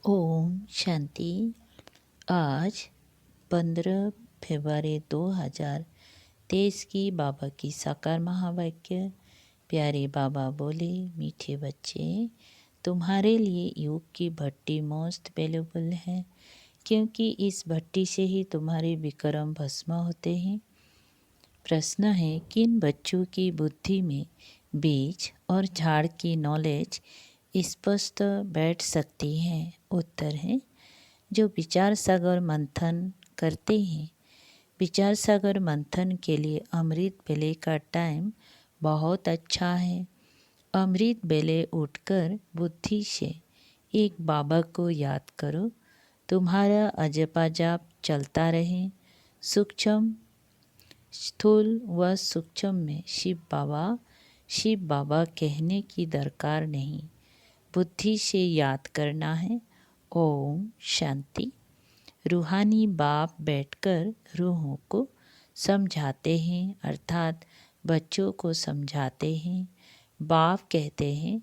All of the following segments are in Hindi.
ओम शांति। आज 15 फरवरी 2023 की बाबा की साकार महावाक्य। प्यारे बाबा बोले, मीठे बच्चे, तुम्हारे लिए योग की भट्टी मोस्ट वैल्यूबल है, क्योंकि इस भट्टी से ही तुम्हारे विक्रम भस्म होते हैं। प्रश्न है, किन बच्चों की बुद्धि में बीज और झाड़ की नॉलेज स्पष्ट बैठ सकती है? उत्तर है, जो विचार सागर मंथन करते हैं। विचार सागर मंथन के लिए अमृत बेले का टाइम बहुत अच्छा है। अमृत बेले उठकर बुद्धि से एक बाबा को याद करो। तुम्हारा अजपा जाप चलता रहे। सूक्ष्म, स्थूल व सूक्ष्म में शिव बाबा कहने की दरकार नहीं, बुद्धि से याद करना है। ओम शांति। रूहानी बाप बैठकर रूहों को समझाते हैं, अर्थात बच्चों को समझाते हैं। बाप कहते हैं,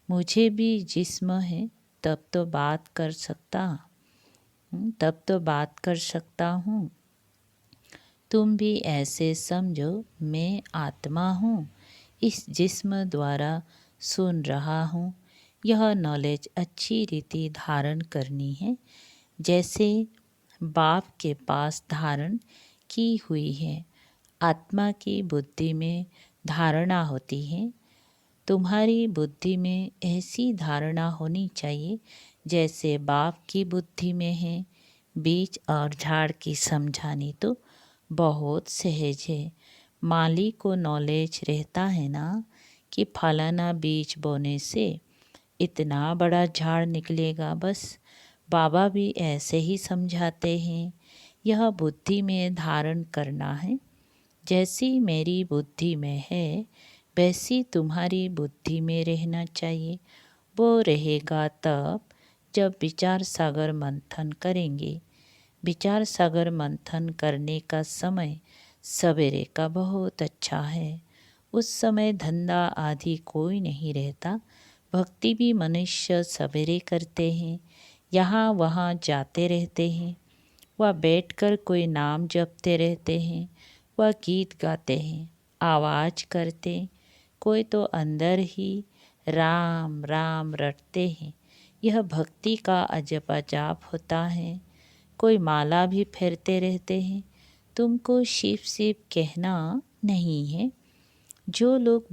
मुझे भी जिस्म है तब तो बात कर सकता हूँ। तुम भी ऐसे समझो, मैं आत्मा हूँ, इस जिस्म द्वारा सुन रहा हूँ। यह नॉलेज अच्छी रीति धारण करनी है, जैसे बाप के पास धारण की हुई है। आत्मा की बुद्धि में धारणा होती है। तुम्हारी बुद्धि में ऐसी धारणा होनी चाहिए जैसे बाप की बुद्धि में है। बीज और झाड़ की समझानी तो बहुत सहज है। माली को नॉलेज रहता है ना कि फलाना बीज बोने से इतना बड़ा झाड़ निकलेगा। बस बाबा भी ऐसे ही समझाते हैं। यह बुद्धि में धारण करना है। जैसी मेरी बुद्धि में है वैसी तुम्हारी बुद्धि में रहना चाहिए। वो रहेगा तब जब विचार सागर मंथन करेंगे। विचार सागर मंथन करने का समय सवेरे का बहुत अच्छा है। उस समय धंधा आदि कोई नहीं रहता। भक्ति भी मनुष्य सवेरे करते हैं, यहाँ वहाँ जाते रहते हैं। वह बैठकर कोई नाम जपते रहते हैं, वह गीत गाते हैं, आवाज़ करते। कोई तो अंदर ही राम राम रटते हैं। यह भक्ति का अजपा जाप होता है। कोई माला भी फेरते रहते हैं। तुमको शिव शिव कहना नहीं है। जो लोग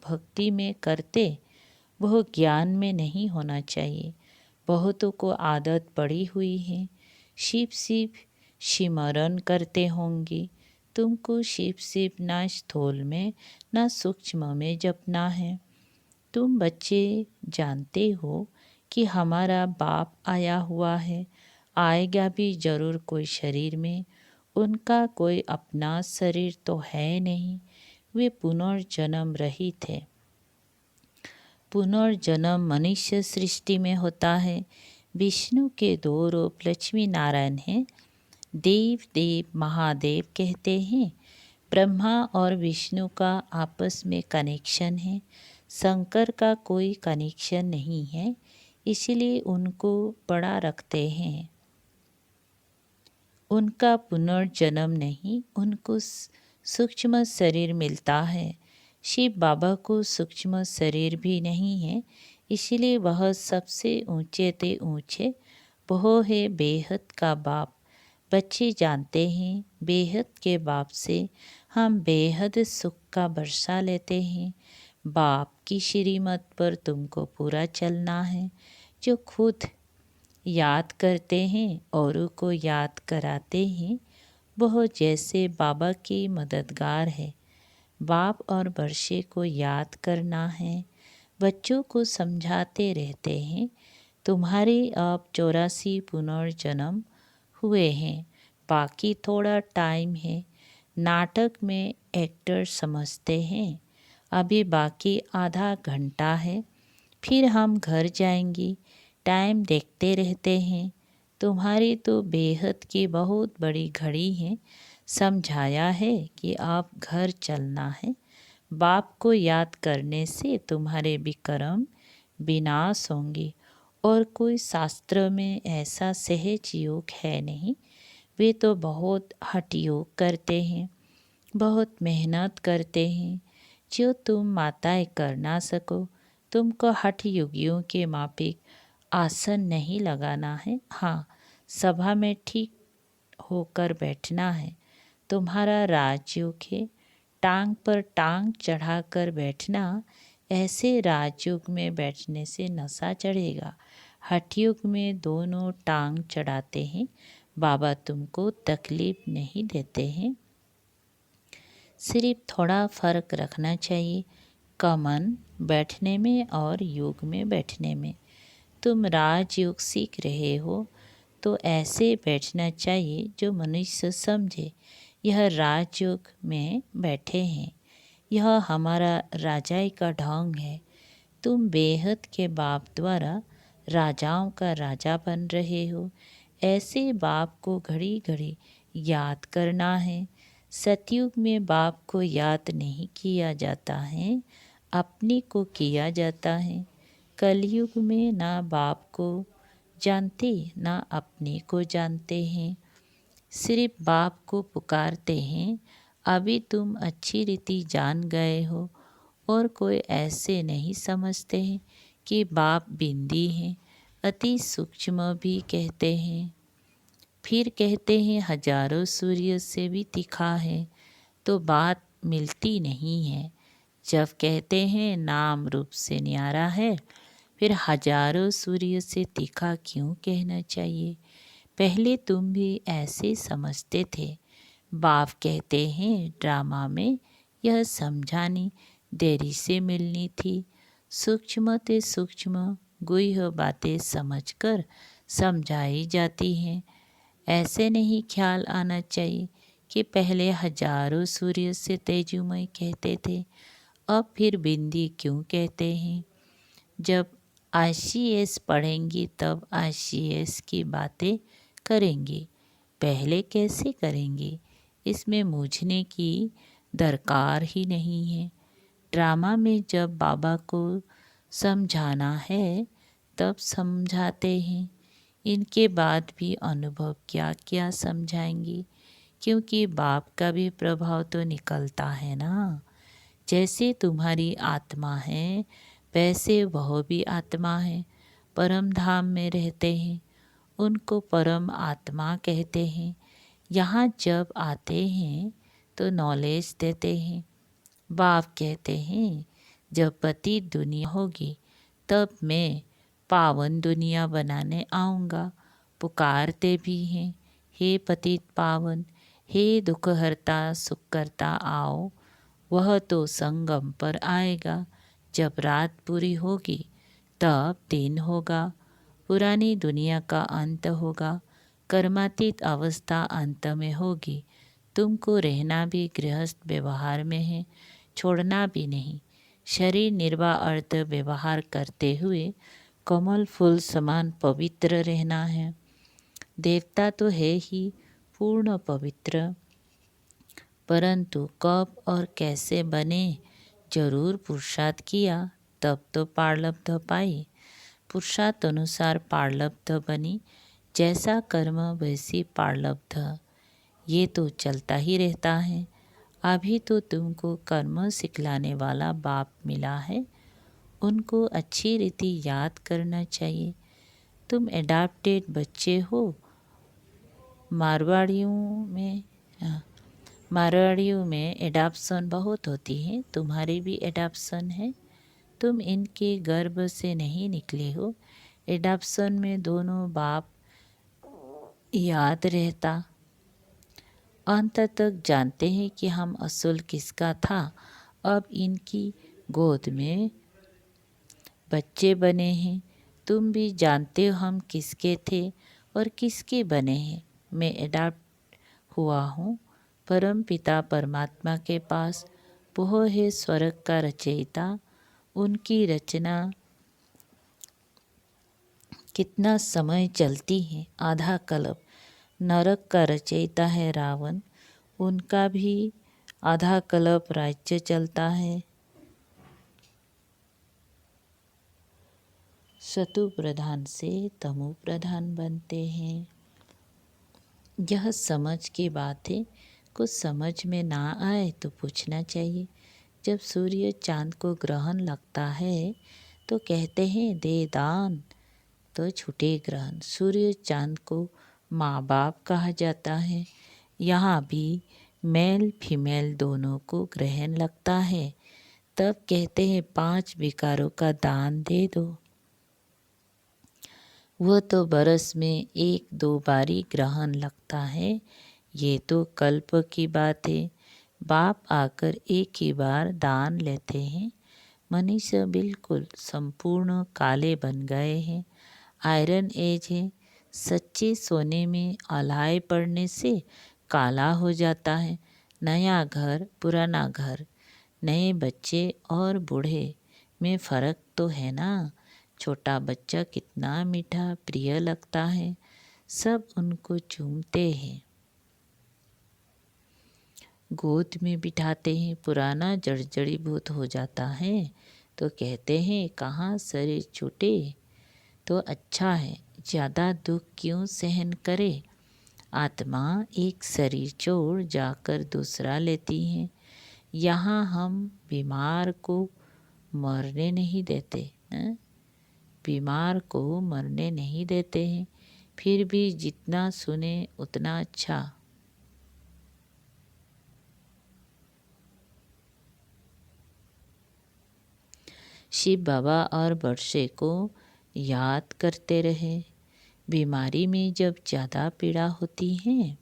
भक्ति में करते वह ज्ञान में नहीं होना चाहिए। बहुतों को आदत पड़ी हुई है, शिव शिव सिमरन करते होंगे। तुमको शिव शिव ना स्थूल में ना सूक्ष्म में जपना है। तुम बच्चे जानते हो कि हमारा बाप आया हुआ है, आएगा भी जरूर कोई शरीर में। उनका कोई अपना शरीर तो है नहीं, वे पुनर्जन्म रहित है। पुनर्जन्म मनुष्य सृष्टि में होता है। विष्णु के दो रूप लक्ष्मी नारायण हैं। देव देव महादेव कहते हैं। ब्रह्मा और विष्णु का आपस में कनेक्शन है। शंकर का कोई कनेक्शन नहीं है, इसलिए उनको बड़ा रखते हैं। उनका पुनर्जन्म नहीं, उनको सूक्ष्म शरीर मिलता है। शिव बाबा को सूक्ष्म शरीर भी नहीं है, इसलिए वह सबसे ऊंचे ते ऊंचे। वह है बेहद का बाप। बच्चे जानते हैं, बेहद के बाप से हम बेहद सुख का वर्षा लेते हैं। बाप की श्रीमत पर तुमको पूरा चलना है। जो खुद याद करते हैं औरों को याद कराते हैं, वह जैसे बाबा की मददगार है। बाप और वर्षे को याद करना है। बच्चों को समझाते रहते हैं, तुम्हारे अब 84 पुनर्जन्म हुए हैं, बाकी थोड़ा टाइम है। नाटक में एक्टर समझते हैं, अभी बाकी आधा घंटा है, फिर हम घर जाएंगे। टाइम देखते रहते हैं। तुम्हारी तो बेहद की बहुत बड़ी घड़ी है। समझाया है कि आप घर चलना है। बाप को याद करने से तुम्हारे विक्रम विनाश होंगे। और कोई शास्त्र में ऐसा सहज योग है नहीं। वे तो बहुत हठ योग करते हैं, बहुत मेहनत करते हैं, जो तुम माताएं कर ना सको। तुमको हठ योगियों के माफिक आसन नहीं लगाना है। हाँ, सभा में ठीक होकर बैठना है। तुम्हारा राजयोग है टांग पर टांग चढ़ाकर बैठना। ऐसे राजयोग में बैठने से नशा चढ़ेगा। हठयोग में दोनों टांग चढ़ाते हैं। बाबा तुमको तकलीफ नहीं देते हैं। सिर्फ थोड़ा फर्क रखना चाहिए कमन बैठने में और योग में बैठने में। तुम राजयोग सीख रहे हो तो ऐसे बैठना चाहिए जो मनुष्य समझे यह राजयोग में बैठे हैं। यह हमारा राजाई का ढंग है। तुम बेहद के बाप द्वारा राजाओं का राजा बन रहे हो। ऐसे बाप को घड़ी घड़ी याद करना है। सतयुग में बाप को याद नहीं किया जाता है, अपने को किया जाता है। कलयुग में ना बाप को जानते ना अपने को जानते हैं, सिर्फ बाप को पुकारते हैं। अभी तुम अच्छी रीति जान गए हो और कोई ऐसे नहीं समझते हैं कि बाप बिंदी हैं, अति सूक्ष्म भी कहते हैं। फिर कहते हैं हजारों सूर्य से भी तीखा है, तो बात मिलती नहीं है। जब कहते हैं नाम रूप से न्यारा है, फिर हजारों सूर्य से तीखा क्यों कहना चाहिए। पहले तुम भी ऐसे समझते थे। बाप कहते हैं ड्रामा में यह समझानी देरी से मिलनी थी। सूक्ष्म ते सूक्ष्म गुह्य बातें समझकर समझाई जाती हैं। ऐसे नहीं ख्याल आना चाहिए कि पहले हजारों सूर्य से तेजोमय कहते थे, अब फिर बिंदी क्यों कहते हैं। जब ICS पढ़ेंगी तब ICS की बातें करेंगे, पहले कैसे करेंगे। इसमें मूझने की दरकार ही नहीं है। ड्रामा में जब बाबा को समझाना है तब समझाते हैं। इनके बाद भी अनुभव क्या क्या समझाएंगी, क्योंकि बाप का भी प्रभाव तो निकलता है ना। जैसे तुम्हारी आत्मा है वैसे वह भी आत्मा है, परम धाम में रहते हैं, उनको परम आत्मा कहते हैं। यहाँ जब आते हैं तो नॉलेज देते हैं। बाप कहते हैं जब पतित दुनिया होगी तब मैं पावन दुनिया बनाने आऊँगा। पुकारते भी हैं हे पतित पावन, हे दुखहर्ता सुखकर्ता आओ। वह तो संगम पर आएगा। जब रात पूरी होगी तब दिन होगा। पुरानी दुनिया का अंत होगा। कर्मातीत अवस्था अंत में होगी। तुमको रहना भी गृहस्थ व्यवहार में है, छोड़ना भी नहीं। शरीर निर्वाह अर्थ व्यवहार करते हुए कमल फूल समान पवित्र रहना है। देवता तो है ही पूर्ण पवित्र, परंतु कब और कैसे बने, जरूर पुरुषार्थ किया तब तो पारलब्ध पाई। पुरुषार्थ अनुसार पारलब्ध बनी, जैसा कर्म वैसी पारलब्ध। ये तो चलता ही रहता है। अभी तो तुमको कर्म सिखलाने वाला बाप मिला है, उनको अच्छी रीति याद करना चाहिए। तुम एडाप्टेड बच्चे हो। मारवाड़ियों में मारवाड़ियों में एडाप्शन बहुत होती है, तुम्हारी भी एडाप्शन है। तुम इनके गर्भ से नहीं निकले हो। एडाप्शन में दोनों बाप याद रहता। अंत तक जानते हैं कि हम असूल किसका था। अब इनकी गोद में बच्चे बने हैं। तुम भी जानते हो हम किसके थे और किसके बने हैं। मैं एडाप्ट हुआ हूँ परम पिता परमात्मा के पास। वह है स्वर्ग का रचयिता। उनकी रचना कितना समय चलती है, आधा कल्प। नरक का रचयिता है रावण, उनका भी आधा कल्प राज्य चलता है। सतु प्रधान से तमो प्रधान बनते हैं। यह समझ की बात है। कुछ समझ में ना आए तो पूछना चाहिए। जब सूर्य चांद को ग्रहण लगता है तो कहते हैं दे दान, तो छूटे ग्रहण। सूर्य चांद को माँ बाप कहा जाता है। यहाँ भी मेल फीमेल दोनों को ग्रहण लगता है, तब कहते हैं 5 विकारों का दान दे दो। वह तो बरस में 1-2 बारी ग्रहण लगता है। ये तो कल्प की बात है। बाप आकर एक ही बार दान लेते हैं। मनुष्य बिल्कुल संपूर्ण काले बन गए हैं। आयरन एज है। सच्चे सोने में अलाय पड़ने से काला हो जाता है। नया घर पुराना घर, नए बच्चे और बूढ़े में फ़र्क तो है ना। छोटा बच्चा कितना मीठा प्रिय लगता है, सब उनको चूमते हैं, गोद में बिठाते हैं। पुराना जड़ीभूत हो जाता है तो कहते हैं कहाँ शरीर छूटे तो अच्छा है, ज़्यादा दुख क्यों सहन करे। आत्मा एक शरीर छोड़ जाकर दूसरा लेती है। यहाँ हम बीमार को मरने नहीं देते हैं, बीमार को मरने नहीं देते हैं। फिर भी जितना सुने उतना अच्छा। शिव बाबा और वर्षे को याद करते रहे। बीमारी में जब ज़्यादा पीड़ा होती है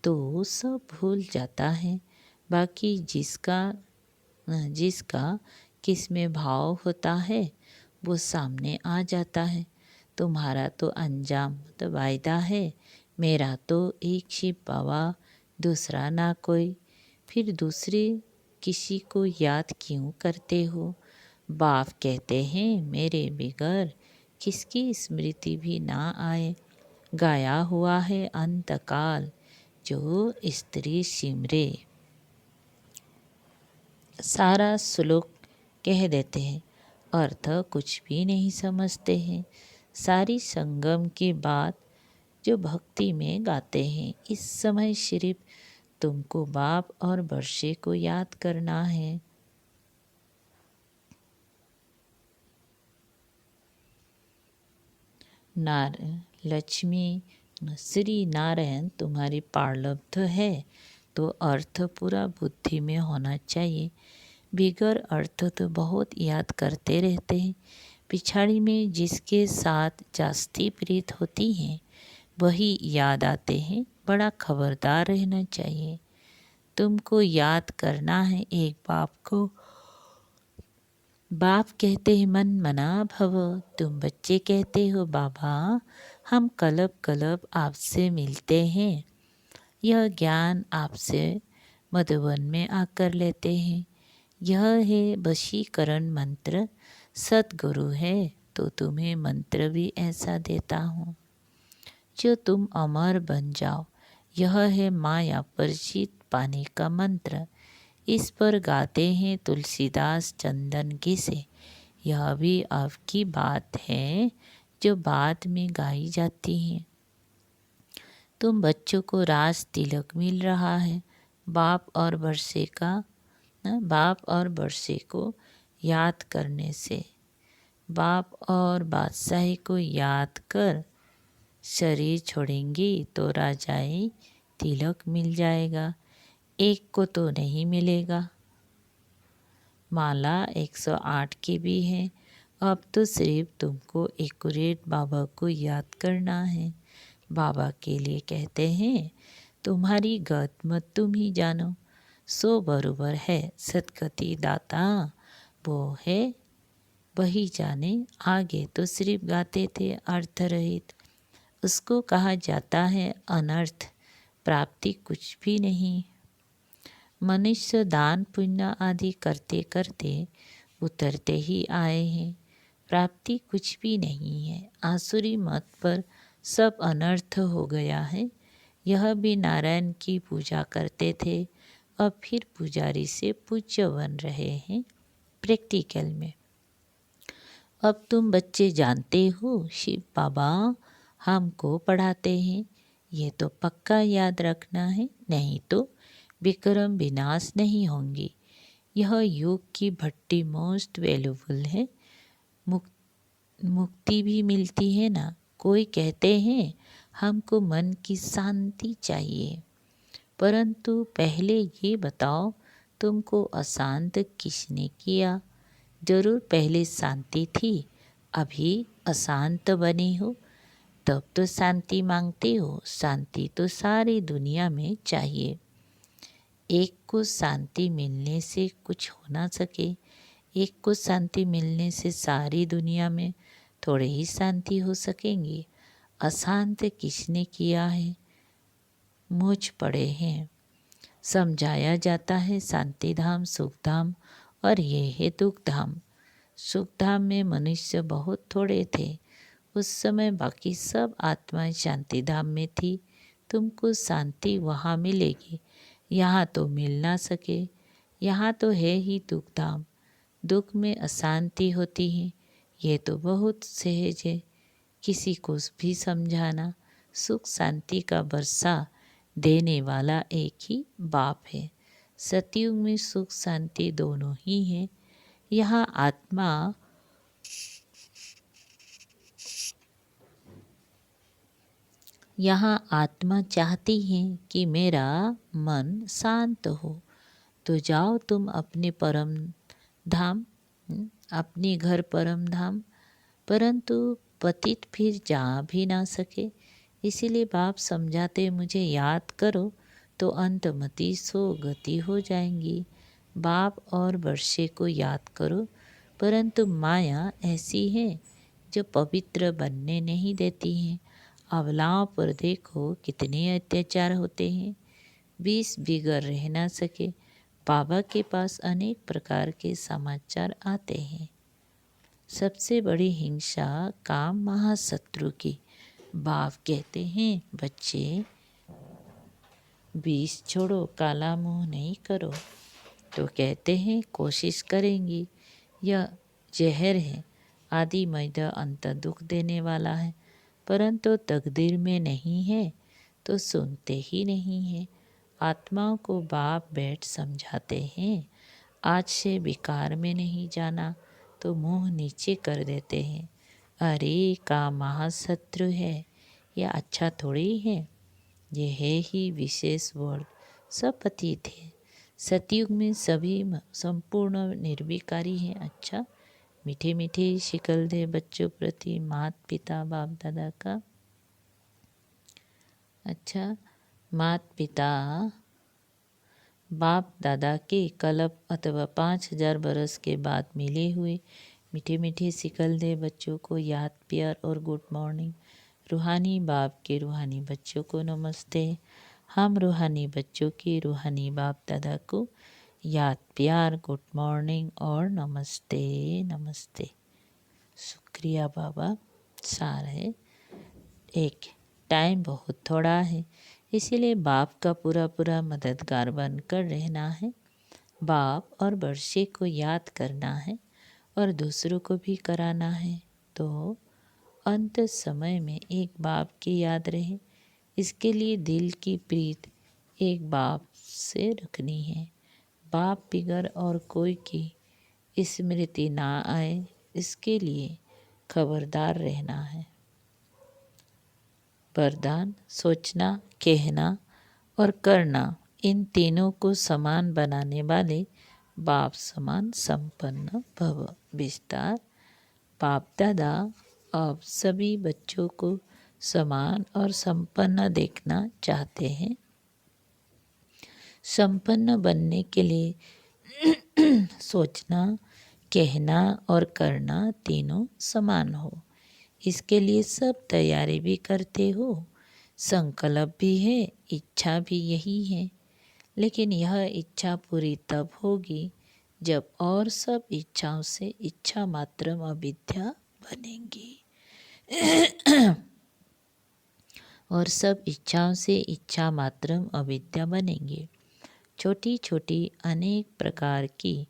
तो सब भूल जाता है। बाकी जिसका किस में भाव होता है वो सामने आ जाता है। तुम्हारा तो अंजाम तो वायदा है, मेरा तो एक शिव बाबा दूसरा ना कोई। फिर दूसरे किसी को याद क्यों करते हो। बाप कहते हैं मेरे बिगर किसकी स्मृति भी ना आए। गाया हुआ है अंतकाल जो स्त्री सिमरे। सारा श्लोक कह देते हैं, अर्थ कुछ भी नहीं समझते हैं। सारी संगम की बात जो भक्ति में गाते हैं। इस समय सिर्फ तुमको बाप और वर्षे को याद करना है। लक्ष्मी श्री नारायण तुम्हारी प्रारब्ध है तो अर्थ पूरा बुद्धि में होना चाहिए। बिगर अर्थ तो बहुत याद करते रहते हैं। पिछाड़ी में जिसके साथ जास्ती प्रीत होती हैं वही याद आते हैं। बड़ा खबरदार रहना चाहिए। तुमको याद करना है एक बाप को। बाप कहते हैं मन मना भव। तुम बच्चे कहते हो बाबा हम कलब कलब आपसे मिलते हैं। यह ज्ञान आपसे मधुबन में आकर लेते हैं। यह है वशीकरण मंत्र। सतगुरु है तो तुम्हें मंत्र भी ऐसा देता हूँ जो तुम अमर बन जाओ। यह है माया परिचित पाने का मंत्र। इस पर गाते हैं तुलसीदास चंदन घिसे। यह भी आपकी बात है जो बाद में गाई जाती है। तुम बच्चों को राज तिलक मिल रहा है। बाप और वर्षे को याद करने से, बाप और बादशाही को याद कर शरीर छोड़ेंगी तो राजाई तिलक मिल जाएगा। एक को तो नहीं मिलेगा। माला 108 की भी है। अब तो सिर्फ तुमको एक्यूरेट बाबा को याद करना है। बाबा के लिए कहते हैं तुम्हारी गत मत तुम ही जानो। सो बरोबर है सदगति दाता वो है वही जाने। आगे तो सिर्फ गाते थे अर्थ रहित। उसको कहा जाता है अनर्थ। प्राप्ति कुछ भी नहीं। मनुष्य दान पुण्य आदि करते करते उतरते ही आए हैं। प्राप्ति कुछ भी नहीं है। आसुरी मत पर सब अनर्थ हो गया है। यह भी नारायण की पूजा करते थे, अब फिर पुजारी से पूज्य बन रहे हैं। प्रैक्टिकल में अब तुम बच्चे जानते हो शिव बाबा हमको पढ़ाते हैं, ये तो पक्का याद रखना है, नहीं तो विक्रम विनाश नहीं होंगी। यह योग की भट्टी मोस्ट वैल्यूबल है। मुक्ति भी मिलती है ना। कोई कहते हैं हमको मन की शांति चाहिए, परंतु पहले ये बताओ तुमको अशांत किसने किया? जरूर पहले शांति थी, अभी अशांत बनी हो, तब तो शांति मांगते हो। शांति तो सारी दुनिया में चाहिए। एक को शांति मिलने से कुछ हो ना सके, एक को शांति मिलने से सारी दुनिया में थोड़े ही शांति हो सकेंगी। अशांत किसने किया है? मुझ पड़े हैं। समझाया जाता है शांति धाम सुख धाम और ये है दुख धाम। सुख धाम में मनुष्य बहुत थोड़े थे, उस समय बाकी सब आत्माएं शांति धाम में थी। तुमको शांति वहाँ मिलेगी, यहाँ तो मिल ना सके। यहाँ तो है ही दुख धाम, दुख में अशांति होती है, ये तो बहुत सहज है किसी को भी समझाना। सुख शांति का वर्षा देने वाला एक ही बाप है। सतयुग में सुख शांति दोनों ही हैं। यहाँ आत्मा चाहती है कि मेरा मन शांत हो, तो जाओ तुम अपने परम धाम, अपने घर परम धाम। परंतु पतित फिर जा भी ना सके, इसीलिए बाप समझाते मुझे याद करो तो अंतमति सो गति हो जाएंगी। बाप और वर्षे को याद करो, परंतु माया ऐसी है जो पवित्र बनने नहीं देती है। अबलाओं पर देखो कितने अत्याचार होते हैं, 20 बिगड़ रह ना सके। बाबा के पास अनेक प्रकार के समाचार आते हैं। सबसे बड़ी हिंसा काम महाशत्रु की। बाप कहते हैं बच्चे बीस छोड़ो, काला मुंह नहीं करो, तो कहते हैं कोशिश करेंगी। यह जहर है, आदि मैदा अंत दुख देने वाला है, परंतु तकदीर में नहीं है तो सुनते ही नहीं है। आत्माओं को बाप बैठ समझाते हैं, आज से विकार में नहीं जाना, तो मुंह नीचे कर देते हैं। अरे का महाशत्रु है, यह अच्छा थोड़ी है, ये है ही विशेष वर्ग, सब पतित है। सतयुग में सभी संपूर्ण निर्विकारी हैं। अच्छा, मीठे मीठे शिकल दे बच्चों प्रति माता पिता बाप दादा का। अच्छा, माता पिता बाप दादा के कल्प अथवा 5000 बरस के बाद मिले हुए मीठे मीठे सिकल दे बच्चों को याद प्यार और गुड मॉर्निंग। रूहानी बाप के रूहानी बच्चों को नमस्ते। हम रूहानी बच्चों के रूहानी बाप दादा को याद प्यार गुड मॉर्निंग और नमस्ते नमस्ते। शुक्रिया बाबा। सार है एक, टाइम बहुत थोड़ा है, इसीलिए बाप का पूरा पूरा मददगार बनकर रहना है। बाप और वर्षे को याद करना है और दूसरों को भी कराना है, तो अंत समय में एक बाप की याद रहे। इसके लिए दिल की प्रीत एक बाप से रखनी है। बाप बिगर और कोई की स्मृति ना आए, इसके लिए खबरदार रहना है। वरदान, सोचना, कहना और करना, इन तीनों को समान बनाने वाले बाप समान संपन्न भव। विस्तार, बाप दादा अब सभी बच्चों को समान और संपन्न देखना चाहते हैं। संपन्न बनने के लिए सोचना, कहना और करना तीनों समान हो, इसके लिए सब तैयारी भी करते हो। संकल्प भी है, इच्छा भी यही है, लेकिन यह इच्छा पूरी तब होगी जब और सब इच्छाओं से इच्छा मात्र अविद्या बनेंगी और सब इच्छाओं से इच्छा मात्र अविद्या बनेंगे। छोटी छोटी अनेक प्रकार की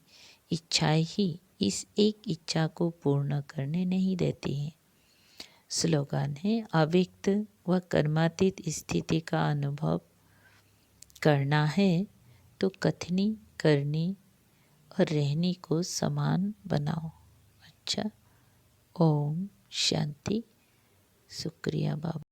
इच्छाएं ही इस एक इच्छा को पूर्ण करने नहीं देती हैं। स्लोगन है, अव्यक्त व कर्मातीत स्थिति का अनुभव करना है तो कथनी, करनी और रहनी को समान बनाओ। अच्छा, ओम शांति। शुक्रिया बाबा।